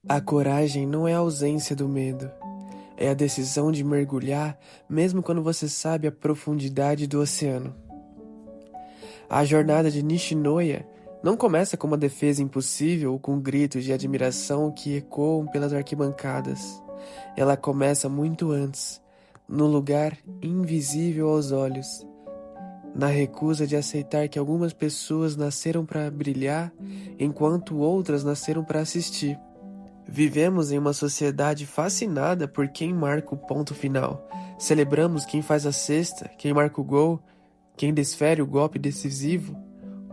A coragem não é a ausência do medo, é a decisão de mergulhar mesmo quando você sabe a profundidade do oceano. A jornada de Nishinoya não começa com uma defesa impossível ou com gritos de admiração que ecoam pelas arquibancadas. Ela começa muito antes, no lugar invisível aos olhos, na recusa de aceitar que algumas pessoas nasceram para brilhar, enquanto outras nasceram para assistir. Vivemos em uma sociedade fascinada por quem marca o ponto final. Celebramos quem faz a cesta, quem marca o gol, quem desfere o golpe decisivo.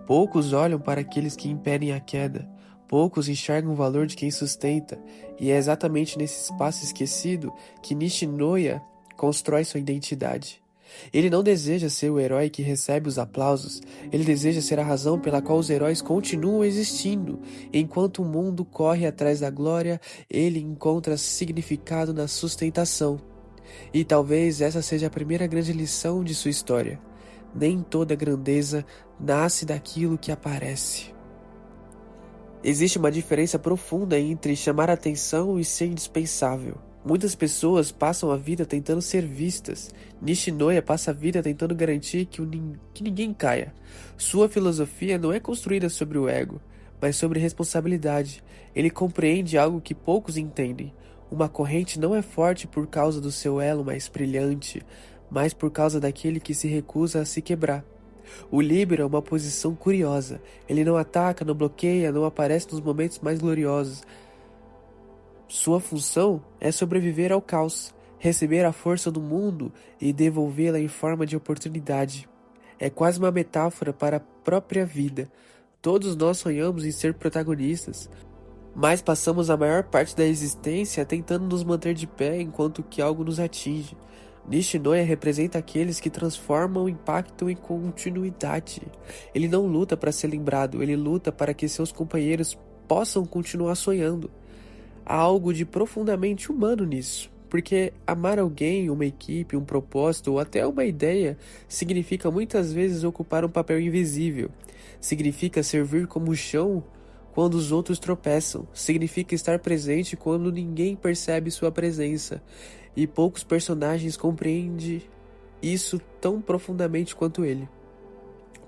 Poucos olham para aqueles que impedem a queda. Poucos enxergam o valor de quem sustenta. E é exatamente nesse espaço esquecido que Nishinoya constrói sua identidade. Ele não deseja ser o herói que recebe os aplausos, ele deseja ser a razão pela qual os heróis continuam existindo. Enquanto o mundo corre atrás da glória, ele encontra significado na sustentação. E talvez essa seja a primeira grande lição de sua história. Nem toda grandeza nasce daquilo que aparece. Existe uma diferença profunda entre chamar atenção e ser indispensável. Muitas pessoas passam a vida tentando ser vistas. Nishinoya passa a vida tentando garantir que ninguém caia. Sua filosofia não é construída sobre o ego, mas sobre responsabilidade. Ele compreende algo que poucos entendem. Uma corrente não é forte por causa do seu elo mais brilhante, mas por causa daquele que se recusa a se quebrar. O líbero é uma posição curiosa. Ele não ataca, não bloqueia, não aparece nos momentos mais gloriosos. Sua função é sobreviver ao caos, receber a força do mundo e devolvê-la em forma de oportunidade. É quase uma metáfora para a própria vida. Todos nós sonhamos em ser protagonistas, mas passamos a maior parte da existência tentando nos manter de pé enquanto que algo nos atinge. Nishinoya representa aqueles que transformam o impacto em continuidade. Ele não luta para ser lembrado, ele luta para que seus companheiros possam continuar sonhando. Há algo de profundamente humano nisso, porque amar alguém, uma equipe, um propósito ou até uma ideia significa muitas vezes ocupar um papel invisível. Significa servir como chão quando os outros tropeçam. Significa estar presente quando ninguém percebe sua presença. E poucos personagens compreendem isso tão profundamente quanto ele.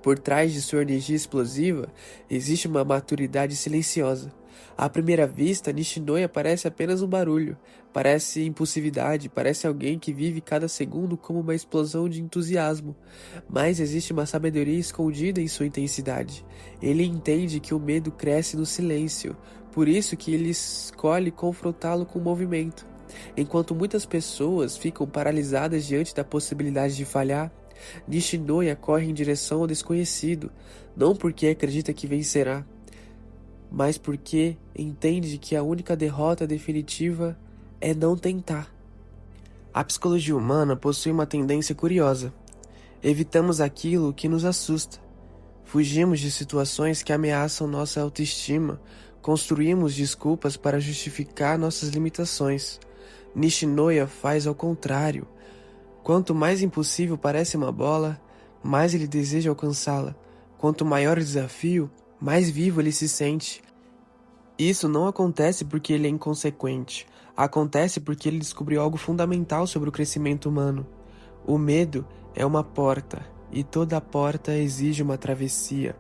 Por trás de sua energia explosiva, existe uma maturidade silenciosa. À primeira vista, Nishinoya parece apenas um barulho, parece impulsividade, parece alguém que vive cada segundo como uma explosão de entusiasmo. Mas existe uma sabedoria escondida em sua intensidade. Ele entende que o medo cresce no silêncio, por isso que ele escolhe confrontá-lo com o movimento. Enquanto muitas pessoas ficam paralisadas diante da possibilidade de falhar, Nishinoya corre em direção ao desconhecido, não porque acredita que vencerá, mas porque entende que a única derrota definitiva é não tentar. A psicologia humana possui uma tendência curiosa. Evitamos aquilo que nos assusta. Fugimos de situações que ameaçam nossa autoestima. Construímos desculpas para justificar nossas limitações. Nishinoya faz ao contrário. Quanto mais impossível parece uma bola, mais ele deseja alcançá-la. Quanto maior o desafio, mais vivo ele se sente. Isso não acontece porque ele é inconsequente. Acontece porque ele descobriu algo fundamental sobre o crescimento humano. O medo é uma porta, e toda porta exige uma travessia.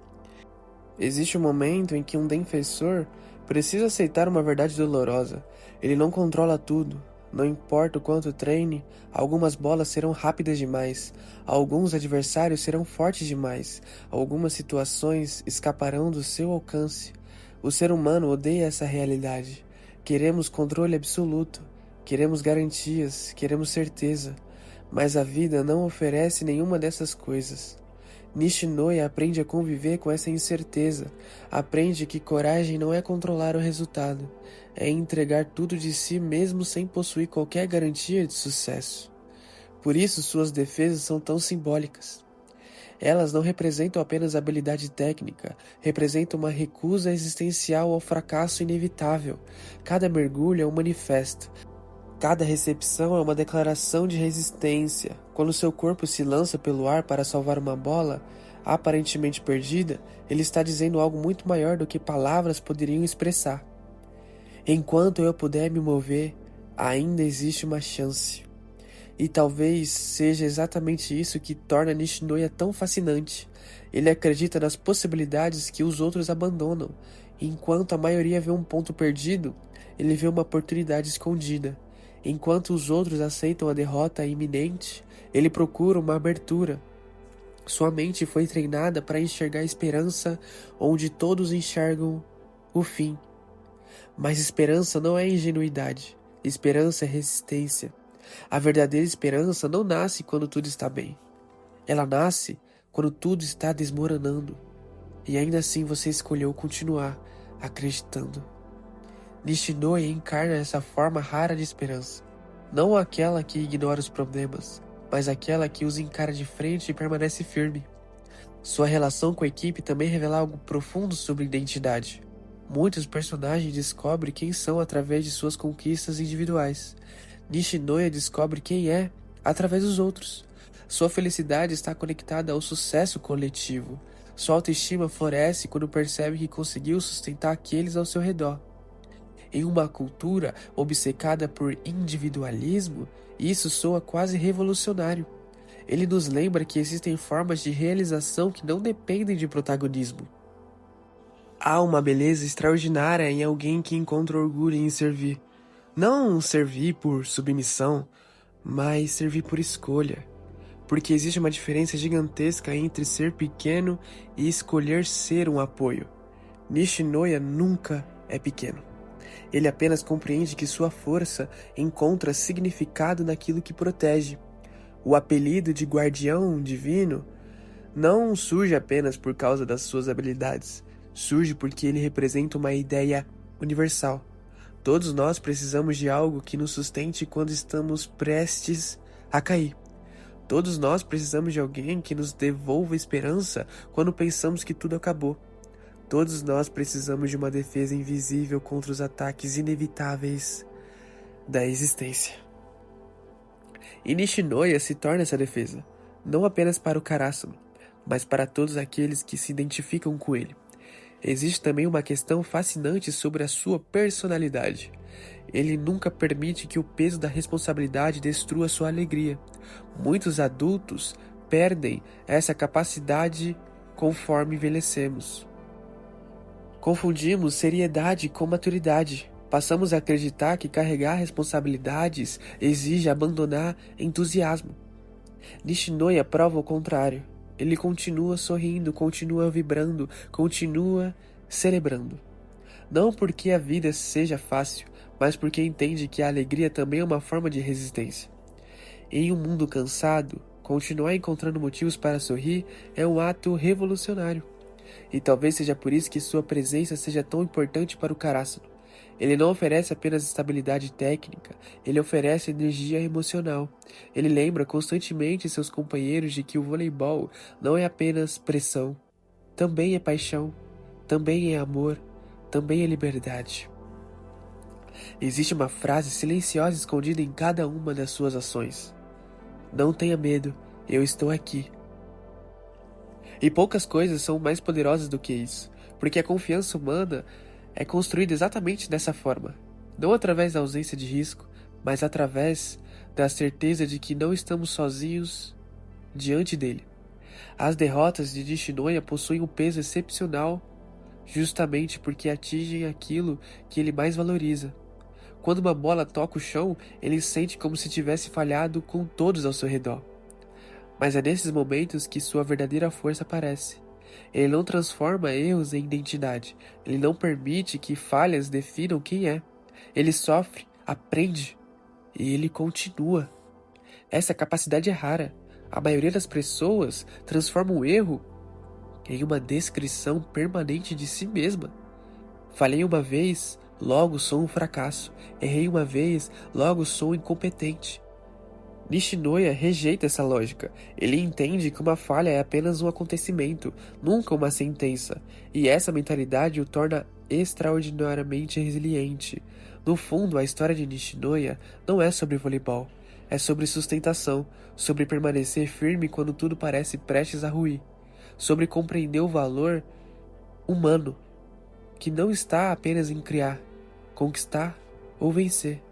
Existe um momento em que um defensor precisa aceitar uma verdade dolorosa. Ele não controla tudo. Não importa o quanto treine, algumas bolas serão rápidas demais, alguns adversários serão fortes demais, algumas situações escaparão do seu alcance. O ser humano odeia essa realidade. Queremos controle absoluto, queremos garantias, queremos certeza, mas a vida não oferece nenhuma dessas coisas. Nishinoya aprende a conviver com essa incerteza, aprende que coragem não é controlar o resultado, é entregar tudo de si mesmo sem possuir qualquer garantia de sucesso. Por isso suas defesas são tão simbólicas. Elas não representam apenas habilidade técnica, representam uma recusa existencial ao fracasso inevitável. Cada mergulho é um manifesto. Cada recepção é uma declaração de resistência. Quando seu corpo se lança pelo ar para salvar uma bola, aparentemente perdida, ele está dizendo algo muito maior do que palavras poderiam expressar. Enquanto eu puder me mover, ainda existe uma chance. E talvez seja exatamente isso que torna Nishinoya tão fascinante. Ele acredita nas possibilidades que os outros abandonam. Enquanto a maioria vê um ponto perdido, ele vê uma oportunidade escondida. Enquanto os outros aceitam a derrota iminente, ele procura uma abertura. Sua mente foi treinada para enxergar a esperança onde todos enxergam o fim. Mas esperança não é ingenuidade. Esperança é resistência. A verdadeira esperança não nasce quando tudo está bem. Ela nasce quando tudo está desmoronando. E ainda assim você escolheu continuar acreditando. Nishinoya encarna essa forma rara de esperança. Não aquela que ignora os problemas, mas aquela que os encara de frente e permanece firme. Sua relação com a equipe também revela algo profundo sobre identidade. Muitos personagens descobrem quem são através de suas conquistas individuais. Nishinoya descobre quem é através dos outros. Sua felicidade está conectada ao sucesso coletivo. Sua autoestima floresce quando percebe que conseguiu sustentar aqueles ao seu redor. Em uma cultura obcecada por individualismo, isso soa quase revolucionário. Ele nos lembra que existem formas de realização que não dependem de protagonismo. Há uma beleza extraordinária em alguém que encontra orgulho em servir. Não servir por submissão, mas servir por escolha. Porque existe uma diferença gigantesca entre ser pequeno e escolher ser um apoio. Nishinoya nunca é pequeno. Ele apenas compreende que sua força encontra significado naquilo que protege. O apelido de guardião divino não surge apenas por causa das suas habilidades. Surge porque ele representa uma ideia universal. Todos nós precisamos de algo que nos sustente quando estamos prestes a cair. Todos nós precisamos de alguém que nos devolva esperança quando pensamos que tudo acabou. Todos nós precisamos de uma defesa invisível contra os ataques inevitáveis da existência. E Nishinoya se torna essa defesa, não apenas para o Karasuno, mas para todos aqueles que se identificam com ele. Existe também uma questão fascinante sobre a sua personalidade. Ele nunca permite que o peso da responsabilidade destrua sua alegria. Muitos adultos perdem essa capacidade conforme envelhecemos. Confundimos seriedade com maturidade. Passamos a acreditar que carregar responsabilidades exige abandonar entusiasmo. Nishinoya prova o contrário. Ele continua sorrindo, continua vibrando, continua celebrando. Não porque a vida seja fácil, mas porque entende que a alegria também é uma forma de resistência. Em um mundo cansado, continuar encontrando motivos para sorrir é um ato revolucionário. E talvez seja por isso que sua presença seja tão importante para o Karasuno. Ele não oferece apenas estabilidade técnica, ele oferece energia emocional. Ele lembra constantemente seus companheiros de que o voleibol não é apenas pressão, também é paixão, também é amor, também é liberdade. Existe uma frase silenciosa escondida em cada uma das suas ações. Não tenha medo, eu estou aqui. E poucas coisas são mais poderosas do que isso, porque a confiança humana é construída exatamente dessa forma, não através da ausência de risco, mas através da certeza de que não estamos sozinhos diante dele. As derrotas de Nishinoya possuem um peso excepcional justamente porque atingem aquilo que ele mais valoriza. Quando uma bola toca o chão, ele sente como se tivesse falhado com todos ao seu redor. Mas é nesses momentos que sua verdadeira força aparece. Ele não transforma erros em identidade. Ele não permite que falhas definam quem é. Ele sofre, aprende e ele continua. Essa capacidade é rara. A maioria das pessoas transforma o erro em uma descrição permanente de si mesma. Falhei uma vez, logo sou um fracasso. Errei uma vez, logo sou incompetente. Nishinoya rejeita essa lógica. Ele entende que uma falha é apenas um acontecimento, nunca uma sentença, e essa mentalidade o torna extraordinariamente resiliente. No fundo, a história de Nishinoya não é sobre voleibol, é sobre sustentação, sobre permanecer firme quando tudo parece prestes a ruir, sobre compreender o valor humano, que não está apenas em criar, conquistar ou vencer.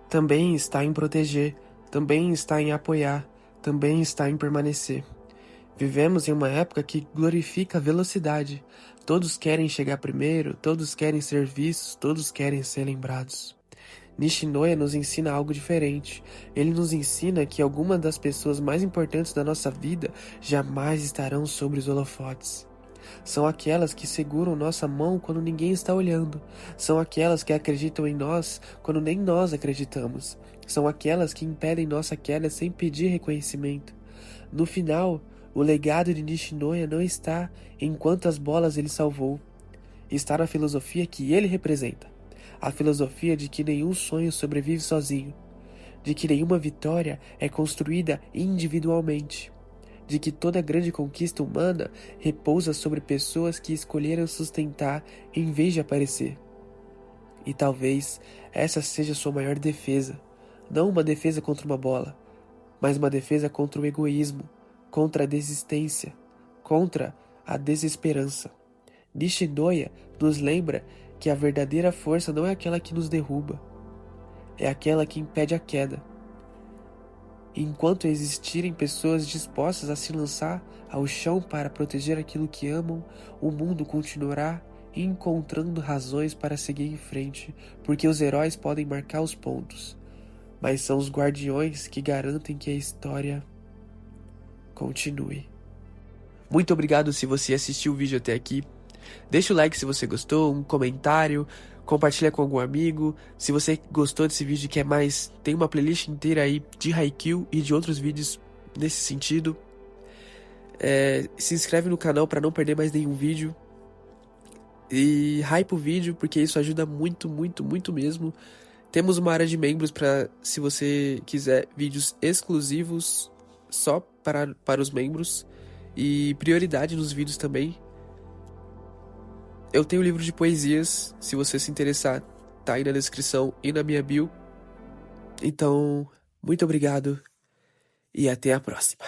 Também está em proteger, também está em apoiar, também está em permanecer. Vivemos em uma época que glorifica a velocidade. Todos querem chegar primeiro, todos querem ser vistos, todos querem ser lembrados. Nishinoya nos ensina algo diferente. Ele nos ensina que algumas das pessoas mais importantes da nossa vida jamais estarão sobre os holofotes. São aquelas que seguram nossa mão quando ninguém está olhando. São aquelas que acreditam em nós quando nem nós acreditamos. São aquelas que impedem nossa queda sem pedir reconhecimento. No final, o legado de Nishinoya não está em quantas bolas ele salvou. Está na filosofia que ele representa. A filosofia de que nenhum sonho sobrevive sozinho. De que nenhuma vitória é construída individualmente. De que toda grande conquista humana repousa sobre pessoas que escolheram sustentar em vez de aparecer. E talvez essa seja sua maior defesa. Não uma defesa contra uma bola, mas uma defesa contra o egoísmo, contra a desistência, contra a desesperança. Nishinoya nos lembra que a verdadeira força não é aquela que nos derruba, é aquela que impede a queda. Enquanto existirem pessoas dispostas a se lançar ao chão para proteger aquilo que amam, o mundo continuará encontrando razões para seguir em frente, porque os heróis podem marcar os pontos, mas são os guardiões que garantem que a história continue. Muito obrigado se você assistiu o vídeo até aqui. Deixa o like se você gostou, um comentário, compartilha com algum amigo. Se você gostou desse vídeo e quer mais, tem uma playlist inteira aí de Haikyuu e de outros vídeos nesse sentido. Se inscreve no canal para não perder mais nenhum vídeo. E hype o vídeo, porque isso ajuda muito, muito, muito mesmo. Temos uma área de membros para, se você quiser, vídeos exclusivos só para os membros. E prioridade nos vídeos também. Eu tenho um livro de poesias, se você se interessar, tá aí na descrição e na minha bio. Então, muito obrigado e até a próxima.